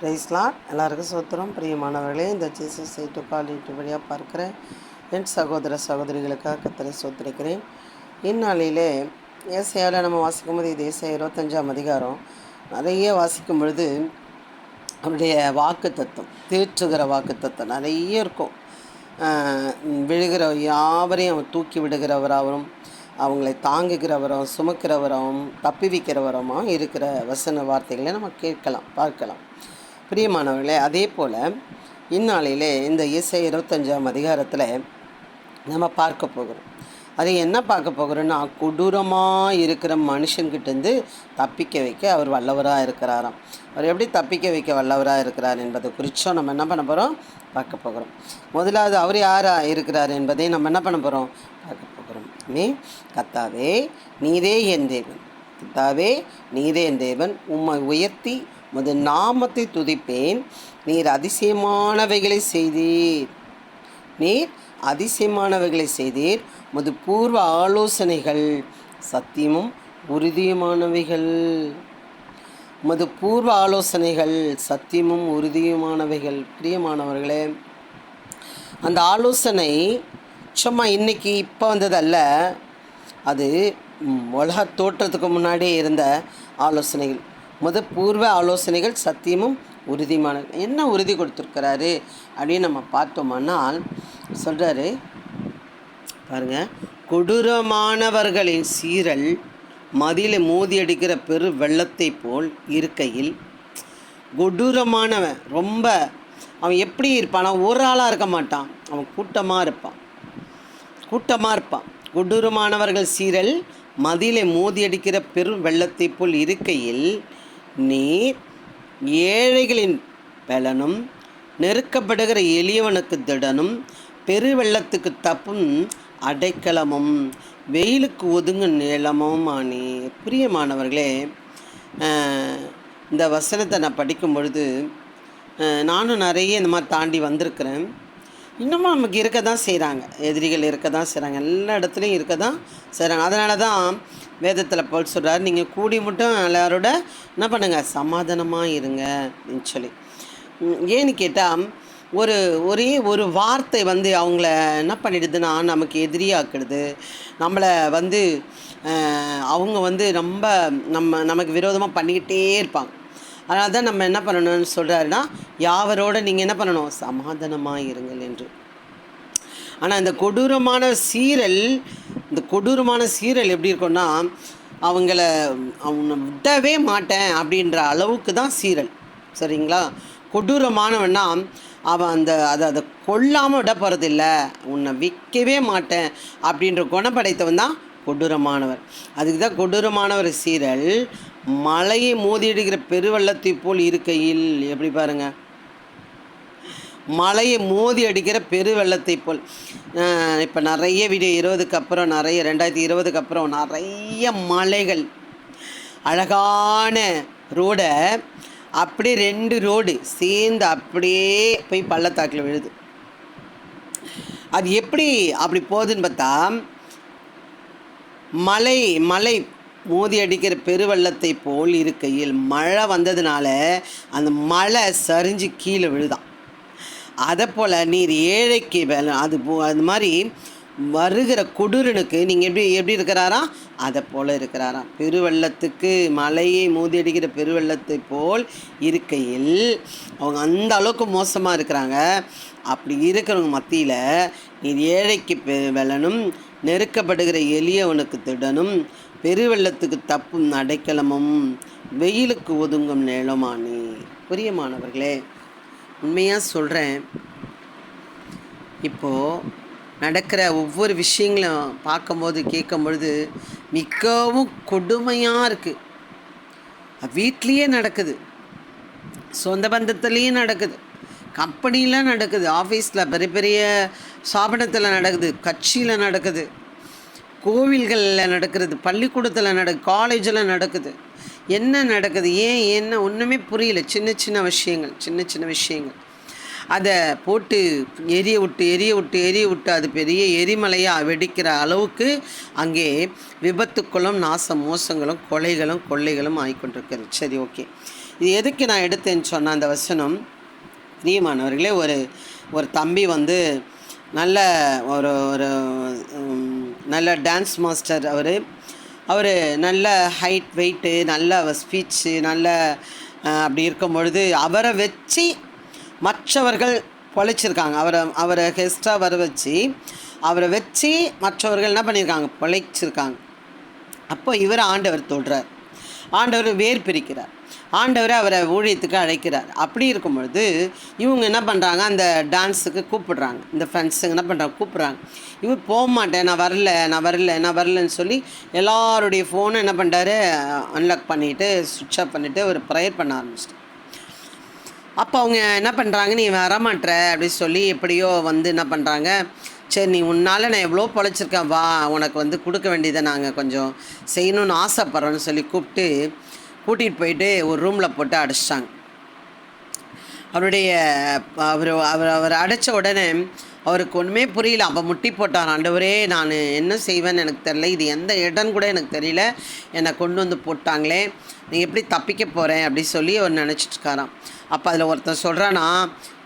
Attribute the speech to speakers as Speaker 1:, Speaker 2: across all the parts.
Speaker 1: பிரைஸ்லாட் எல்லாருக்கும் சோத்திரம். பிரியமானவர்களே, இந்த ஜீசஸ் டு கால் யூடியூப் வழியாக பார்க்குற என் சகோதர சகோதரிகளுக்காக கர்த்தரை சோத்திரிக்கிறேன். இந்நாளிலே ஏசாயாவில் நம்ம வாசிக்கும் போது இது ஏசாயா 25ஆம் அதிகாரம் நிறைய வாசிக்கும் பொழுது அவருடைய வாக்கு தத்துவம், தேற்றுகிற வாக்கு தத்துவம் நிறைய இருக்கும். விழுகிற யாவரையும் அவர் தூக்கி விடுகிறவராகவும் அவங்களை தாங்குகிறவரும் சுமக்கிறவரும் தப்பிவிக்கிறவரமாக இருக்கிற வசன வார்த்தைகளை நம்ம கேட்கலாம், பார்க்கலாம். பிரியமானவர்களே, அதே போல் இந்நாளிலே இந்த ஏசாயா 25ஆம் அதிகாரத்தில் நம்ம பார்க்க போகிறோம். அது என்ன பார்க்க போகிறோன்னா, கொடூரமாக இருக்கிற மனுஷன்கிட்டேருந்து தப்பிக்க வைக்க அவர் வல்லவராக இருக்கிறாராம். அவர் எப்படி தப்பிக்க வைக்க வல்லவராக இருக்கிறார் என்பதை குறித்தும் நம்ம என்ன பண்ண போகிறோம், பார்க்க போகிறோம். முதலாவது அவர் யாராக இருக்கிறார் என்பதை நம்ம என்ன பண்ண போகிறோம், பார்க்க போகிறோம். கர்த்தாவே நீரே என் தேவன், கர்த்தாவே நீரே என் தேவன், உம்மை உயர்த்தி உமது நாமத்தை துதிப்பேன். நீர் அதிசயமானவைகளை செய்தீர், நீர் அதிசயமானவைகளை செய்தீர். உமது பூர்வ ஆலோசனைகள் சத்தியமும் உறுதியுமானவைகள். உமது பூர்வ ஆலோசனைகள் சத்தியமும் உறுதியுமானவைகள். பிரியமானவர்களே, அந்த ஆலோசனை சும்மா இன்னைக்கு இப்போ வந்ததல்ல, அது உலக தோற்றத்துக்கு முன்னாடியே இருந்த ஆலோசனைகள். பூர்வ ஆலோசனைகள் சத்தியமும் உறுதியுமான. என்ன உறுதி கொடுத்துருக்கிறாரு அப்படின்னு நம்ம பார்த்தோம்னால் சொல்கிறாரு பாருங்கள், கொடூரமானவர்களின் சீரல் மதியில் மோதி அடிக்கிற பெரு வெள்ளத்தை போல் இருக்கையில். கொடூரமானவன் ரொம்ப அவன் எப்படி இருப்பான், ஒரு ஆளாக இருக்க மாட்டான், அவன் கூட்டமாக இருப்பான். கொடூரமானவர்கள் சீரல் மதியிலே மோதி அடிக்கிற பெரும் வெள்ளத்தை போல் இருக்கையில் நீர் ஏழைகளின் பலனும் நெருக்கப்படுகிற எளியவனுக்கு திடனும் பெருவெள்ளத்துக்கு தப்பும் அடைக்கலமும் வெயிலுக்கு ஒதுங்கும் நிலமும் ஆனி. பிரியமானவர்களே, இந்த வசனத்தை நான் படிக்கும் பொழுது நானும் நிறைய இந்த மாதிரி தாண்டி வந்திருக்கிறேன். இன்னமும் நமக்கு இருக்க தான் செய்கிறாங்க, எதிரிகள் இருக்க தான் செய்கிறாங்க, எல்லா இடத்துலையும் இருக்க தான் செய்கிறாங்க. அதனால தான் வேதத்தில் போல் சொல்கிறார், நீங்கள் கூடி மட்டும் எல்லாரோட என்ன பண்ணுங்கள், சமாதானமாக இருங்க அப்படின்னு சொல்லி. ஏன்னு கேட்டால் ஒரே ஒரு வார்த்தை அவங்கள என்ன பண்ணிடுதுன்னா நமக்கு எதிரியாக்கிடுது. நம்மளை அவங்க ரொம்ப நமக்கு விரோதமாக பண்ணிக்கிட்டே இருப்பாங்க. அதனால தான் நம்ம என்ன பண்ணணும்னு சொல்கிறாருன்னா, யாவரோட நீங்கள் என்ன பண்ணணும், சமாதானமாக இருங்கள் என்று. ஆனால் இந்த கொடூரமான சீரல் எப்படி இருக்குன்னா, அவங்க விடவே மாட்டேன் அப்படின்ற அளவுக்கு தான் சீரல். சரிங்களா? கொடூரமானவன்னா அவன் அதை கொல்லாமல் விட போகிறதில்ல, உன்னை விற்கவே மாட்டேன் அப்படின்ற குணப்படைத்தவன் தான் கொடூரமானவர். அதுக்கு தான் கொடூரமானவர் சீரல் மலையை மோதிடுகிற பெருவெள்ளத்தை போல் இருக்கையில். எப்படி பாருங்கள், மலையை மோதி அடிக்கிற பெருவெள்ளத்தை போல். இப்போ நிறைய வீடியோ 20க்கு அப்புறம் 2020க்கு அப்புறம் நிறைய மலைகள், அழகான ரோடை அப்படியே 2 ரோடு சேர்ந்து அப்படியே போய் பள்ளத்தாக்கில் விழுது. அது அப்படி போகுதுன்னு பார்த்தா, மலை மோதி அடிக்கிற பெருவெள்ளத்தை போல் இருக்கையில், மழை வந்ததுனால அந்த மலை சரிஞ்சு கீழே விழுதான். அதை போல் நீர் ஏழைக்கு அது மாதிரி வருகிற கொடூரனுக்கு நீங்கள் எப்படி இருக்கிறாராம், அதை போல் இருக்கிறாராம். பெருவெள்ளத்துக்கு மலையை மோதி அடிக்கிற பெருவெள்ளத்தை போல் இருக்கையில் அவங்க அந்த அளவுக்கு மோசமாக இருக்கிறாங்க. அப்படி இருக்கிறவங்க மத்தியில் நீர் ஏழைக்கு வெள்ளனும் நெருக்கப்படுகிற எளியவனுக்கு திடனும் பெருவெள்ளத்துக்கு தப்பும் அடைக்கலமும் வெயிலுக்கு ஒதுங்கும் நிலமானே. பிரியமானவர்களே, உண்மையாக சொல்கிறேன், இப்போது நடக்கிற ஒவ்வொரு விஷயங்களும் பார்க்கும்போது கேட்கும்பொழுது மிகவும் கொடுமையாக இருக்குது. வீட்லேயே நடக்குது, சொந்த பந்தத்துலேயும் நடக்குது, கம்பெனியில் நடக்குது, ஆஃபீஸில் பெரிய பெரிய ஸ்தாபனத்தில் நடக்குது, கட்சியில் நடக்குது, கோவில்களில் நடக்கிறது, பள்ளிக்கூடத்தில் நடக்குது, காலேஜில் நடக்குது. என்ன நடக்குது, என்ன ஒன்றுமே புரியல. சின்ன விஷயங்கள் அதை போட்டு எரிய விட்டு அது பெரிய எரிமலையாக வெடிக்கிற அளவுக்கு அங்கே விபத்துக்களும் நாச மோசங்களும் கொலைகளும் கொள்ளைகளும் ஆகிக்கொண்டிருக்கிறது. சரி, ஓகே. இது எதுக்கு நான் எடுத்தேன்னு சொன்ன அந்த வசனம், பிரியமானவர்களே, ஒரு தம்பி வந்து நல்ல ஒரு ஒரு நல்ல டான்ஸ் மாஸ்டர். அவர் நல்ல ஹைட் வெயிட்டு, நல்ல ஸ்பீச்சு, நல்ல அப்படி இருக்கும் பொழுது அவரை வச்சு மற்றவர்கள் பொழைச்சிருக்காங்க. அவரை கெஸ்ட்டாக வர வச்சு அவரை வச்சு மற்றவர்கள் என்ன பண்ணியிருக்காங்க, பொழைச்சிருக்காங்க. அப்போ இவர் ஆண்டவர் தொடுறார், ஆண்டவர் வேர் பிரிக்கிறார், ஆண்டவர் அவரை ஊழியத்துக்கு அழைக்கிறார். அப்படி இருக்கும் பொழுது இவங்க என்ன பண்ணுறாங்க, அந்த டான்ஸுக்கு கூப்பிடுறாங்க. இந்த ஃப்ரெண்ட்ஸுங்க என்ன பண்ணுறாங்க, கூப்பிட்றாங்க. இவர் போக மாட்டேன், நான் வரலன்னு சொல்லி எல்லாருடைய ஃபோனை என்ன பண்ணுறாரு, அன்லாக் பண்ணிவிட்டு சுவிட்ச் ஆஃப் பண்ணிவிட்டு ஒரு ப்ரேயர் பண்ண ஆரம்பிச்சிட்டு. அப்போ அவங்க என்ன பண்ணுறாங்க, நீ வரமாட்ற அப்படின்னு சொல்லி எப்படியோ வந்து என்ன பண்ணுறாங்க, சரி நீ உன்னால் நான் எவ்வளோ பொழைச்சிருக்கேன், வா உனக்கு வந்து கொடுக்க வேண்டியதை நாங்கள் கொஞ்சம் செய்யணும்னு ஆசைப்பட்றோன்னு சொல்லி கூட்டிகிட்டு போயிட்டு ஒரு ரூமில் போட்டு அடைச்சிட்டாங்க. அவர் அடைச்ச உடனே அவருக்கு ஒன்றுமே புரியல. அப்போ முட்டி போட்டார், ஆண்டவரே நான் என்ன செய்வேன்னு எனக்கு தெரியல, இது எந்த இடம்னு கூட எனக்கு தெரியல, என்னை கொண்டு வந்து போட்டாங்களே, நீ எப்படி தப்பிக்க போகிறேன் அப்படி சொல்லி அவர் நினச்சிட்ருக்காராம். அப்போ அதில் ஒருத்தன் சொல்கிறானா,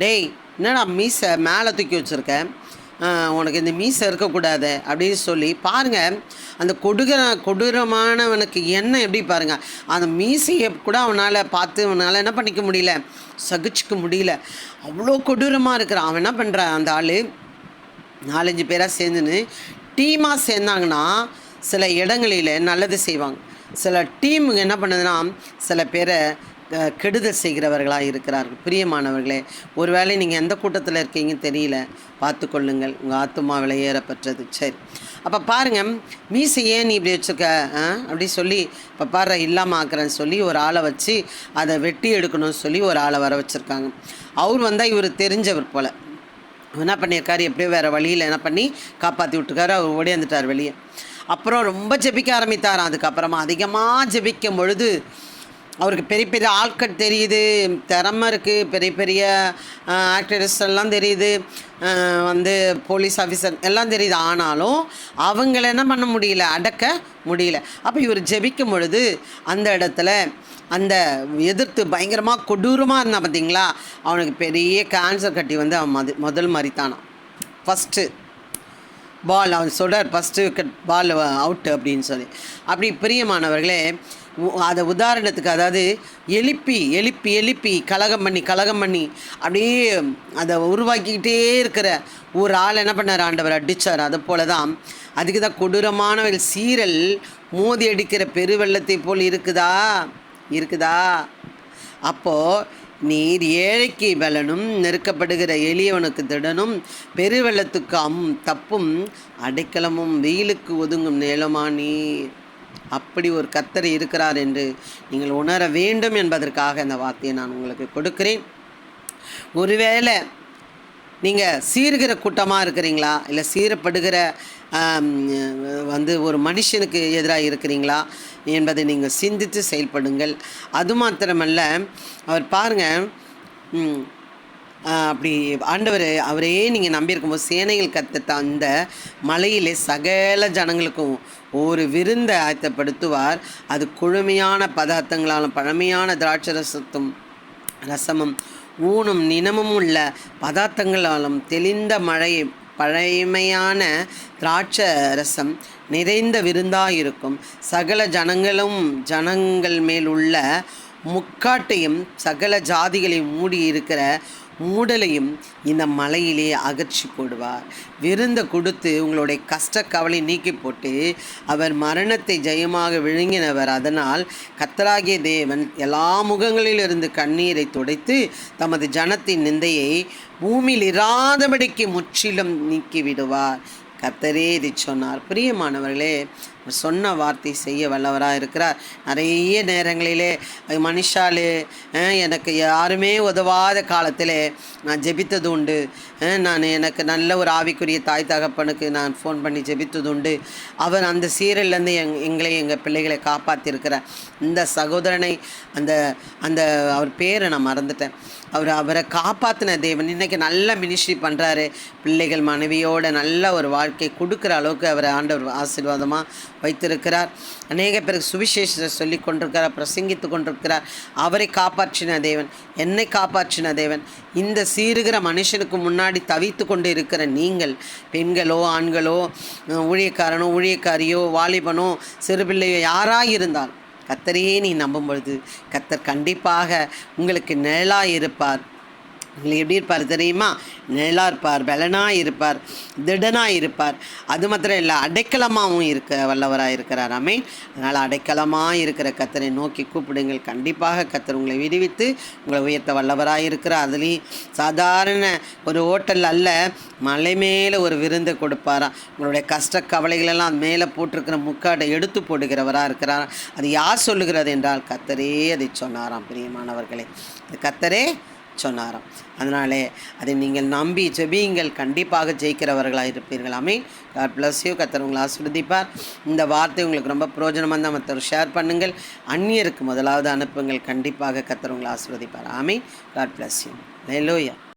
Speaker 1: டேய் என்னடா மீசை மேலே தூக்கி வச்சுருக்கேன், உனக்கு இந்த மீசை இருக்கக்கூடாது அப்படின்னு சொல்லி பாருங்கள். அந்த கொடூரமானவனுக்கு என்ன எப்படி பாருங்கள், அந்த மீசையை கூட அவனால் என்ன பண்ணிக்க முடியல, சகிச்சிக்க முடியல, அவ்வளோ கொடூரமாக இருக்கிறான். அவன் என்ன பண்ணுறான், அந்த ஆள் 4-5 பேராக சேர்ந்துன்னு டீமாக சேர்ந்தாங்கன்னா சில இடங்களில் நல்லது செய்வாங்க. சில டீமுங்க என்ன பண்ணுதுன்னா சில பேரை கெடுதல் செய்கிறவர்களாக இருக்கிறார்கள். பிரியமானவர்களே, ஒருவேளை நீங்கள் எந்த கூட்டத்தில் இருக்கீங்க தெரியல, பார்த்து கொள்ளுங்கள், உங்கள் ஆத்துமா விலையேறப்பட்டது. சரி, அப்போ பாருங்கள், மீசையே நீ இப்படி வச்சுருக்க அப்படி சொல்லி இப்போ பாரு இல்லாமல் ஆக்குறேன்னு சொல்லி ஒரு ஆளை வச்சு அதை வெட்டி எடுக்கணும்னு சொல்லி ஒரு ஆளை வர வச்சுருக்காங்க. அவர் வந்தால் இவர் தெரிஞ்சவர் போல், என்ன பண்ணியிருக்காரு, எப்படியோ வேறு வழியில் என்ன பண்ணி காப்பாற்றி விட்டுருக்காரு. அவர் ஓடியாந்துட்டார் வெளியே. அப்புறம் ரொம்ப ஜெபிக்க ஆரம்பித்தாராம். அதுக்கப்புறமா அதிகமாக ஜெபிக்கும் பொழுது அவருக்கு பெரிய பெரிய ஆட்கள் தெரியுது, திறமை இருக்குது, பெரிய பெரிய ஆக்டர்ஸ் எல்லாம் தெரியுது, வந்து போலீஸ் ஆஃபீஸர் எல்லாம் தெரியுது. ஆனாலும் அவங்கள என்ன பண்ண முடியல, அடக்க முடியல. அப்போ இவர் ஜெபிக்கும் பொழுது அந்த இடத்துல அந்த எதிர்த்து பயங்கரமாக கொடூரமாக இருந்தான் பார்த்தீங்களா, அவனுக்கு பெரிய கேன்சர் கட்டி வந்து அவன் முதல் மறித்தானான். ஃபஸ்ட்டு பால் அவன் சொல்கிறார், ஃபஸ்ட்டு விக்கெட் பால் அவுட்டு அப்படின்னு சொல்லி. அப்படி பிரியமானவர்களே, அதை உதாரணத்துக்கு, அதாவது எழுப்பி கலகம் பண்ணி அப்படியே அதை உருவாக்கிக்கிட்டே இருக்கிற ஒரு ஆள் என்ன பண்ணார், ஆண்டவர் அடித்தார். அது போல தான் அதுக்கு தான் கொடூரமானவர்கள் சீரல் மோதி அடிக்கிற பெருவெள்ளத்தை போல் இருக்குதா. அப்போது நீர் ஏழைக்கு பலனும் நெருக்கப்படுகிற எளியவனுக்கு திடனும் பெருவெள்ளத்துக்கு தப்பும் அடைக்கலமும் வெயிலுக்கு ஒதுங்கும் நிலமா நீர். அப்படி ஒரு கர்த்தர் இருக்கிறார் என்று நீங்கள் உணர வேண்டும் என்பதற்காக இந்த வார்த்தையை நான் உங்களுக்கு கொடுக்கிறேன். ஒருவேளை நீங்கள் சீர்கிற கூட்டமாக இருக்கிறீங்களா, இல்லை சீரப்படுகிற வந்து ஒரு மனுஷனுக்கு எதிராக இருக்கிறீங்களா என்பதை நீங்கள் சிந்தித்து செயல்படுங்கள். அது மாத்திரமல்ல, அவர் பாருங்கள், அப்படி ஆண்டவர் அவரே நீங்கள் நம்பியிருக்கும்போது சேனைகள் கத்த அந்த மலையிலே சகல ஜனங்களுக்கும் ஒரு விருந்தை ஆயத்தப்படுத்துவார். அது குழுமையான பதார்த்தங்களாலும் பழமையான திராட்சை ரசமும் ஊனும் நினமும் உள்ள பதார்த்தங்களாலும் தெளிந்த பழமையான திராட்சை ரசம் நிறைந்த விருந்தாக இருக்கும். சகல ஜனங்கள் மேல் உள்ள முக்காட்டையும் சகல ஜாதிகளையும் மூடி இருக்கிற மூடலையும் இந்த மலையிலே அகற்றி போடுவார். விருந்தை கொடுத்து உங்களுடைய கஷ்ட கவலை நீக்கி போட்டு அவர் மரணத்தை ஜெயமாக விழுங்கினவர். அதனால் கர்த்தராகிய தேவன் எல்லா முகங்களிலிருந்து கண்ணீரை துடைத்து தமது ஜனத்தின் நிந்தையை பூமியில் இராதபடிக்கு முற்றிலும் நீக்கிவிடுவார். கர்த்தரே இதை சொன்னார். பிரியமானவர்களே, சொன்ன வார்த்தை செய்ய வல்லவராக இருக்கிறார். நிறைய நேரங்களிலே மனுஷாலே எனக்கு யாருமே உதவாத காலத்தில் நான் ஜெபித்தது உண்டு. எனக்கு நல்ல ஒரு ஆவிக்குரிய தாய் தகப்பனுக்கு நான் ஃபோன் பண்ணி ஜெபித்தது உண்டு. அவர் அந்த சீரல்லேருந்து எங்கள் பிள்ளைகளை காப்பாற்றிருக்கிறார். இந்த சகோதரனை அந்த அவர் பேரை நான் மறந்துட்டேன். அவரை காப்பாற்றின தேவன் இன்றைக்கி நல்ல மினிஸ்ட்ரி பண்ணுறாரு. பிள்ளைகள் மனைவியோட நல்ல ஒரு வாழ்க்கை கொடுக்குற அளவுக்கு அவரை ஆண்டவர் ஆசீர்வாதமாக வைத்திருக்கிறார். அநேக பேருக்கு சுவிசேஷத்தை சொல்லி கொண்டிருக்கிறார், பிரசங்கித்து கொண்டிருக்கிறார். அவரை காப்பாற்றின தேவன், என்னை காப்பாற்றின தேவன். இந்த சீருகிற மனுஷனுக்கு முன்னாடி தவித்து கொண்டு இருக்கிற நீங்கள், பெண்களோ ஆண்களோ, ஊழியக்காரனோ ஊழியக்காரியோ, வாலிபனோ சிறுபிள்ளையோ யாராக இருந்தால், கர்த்தரையே நீ நம்பும் பொழுது கர்த்தர் கண்டிப்பாக உங்களுக்கு நிழலாக இருப்பார். உங்களுக்கு எப்படி இருப்பார் தெரியுமா? நிழலாக இருப்பார், பலனாக இருப்பார், திடனாக இருப்பார். அது மாத்திரம் இல்லை, அடைக்கலமாகவும் வல்லவராக இருக்கிறார். ஆமென். அதனால் அடைக்கலமாக இருக்கிற கர்த்தரை நோக்கி கூப்பிடுங்கள். கண்டிப்பாக கர்த்தர் உங்களை விடுவித்து உங்களை உயர்த்த வல்லவராக இருக்கிறார். அதுலேயும் சாதாரண ஒரு ஹோட்டல் அல்ல, மலை மேலே ஒரு விருந்தை கொடுப்பாராம். உங்களுடைய கஷ்ட கவலைகளெல்லாம் அது மேலே போட்டிருக்கிற முக்காடை எடுத்து போடுகிறவராக இருக்கிறார். அது யார் சொல்லுகிறது என்றால் கர்த்தரே அதை சொன்னாராம். பிரியமானவர்களே, அது கர்த்தரே சொன்னாராம். அதனாலே அதை நீங்கள் நம்பி ஜெபியுங்கள், கண்டிப்பாக ஜெயிக்கிறவர்களாக இருப்பீர்கள். ஆமென். God bless you. கர்த்தர் உங்களை ஆசீர்வதிப்பார். இந்த வார்த்தை உங்களுக்கு ரொம்ப பிரயோஜனமாக இருந்தால் மற்றவர் ஷேர் பண்ணுங்கள். அந்நியருக்கு முதலாவது அனுப்புங்கள். கண்டிப்பாக கர்த்தர் உங்களை ஆசீர்வதிப்பார். Amen. God bless you. Hallelujah.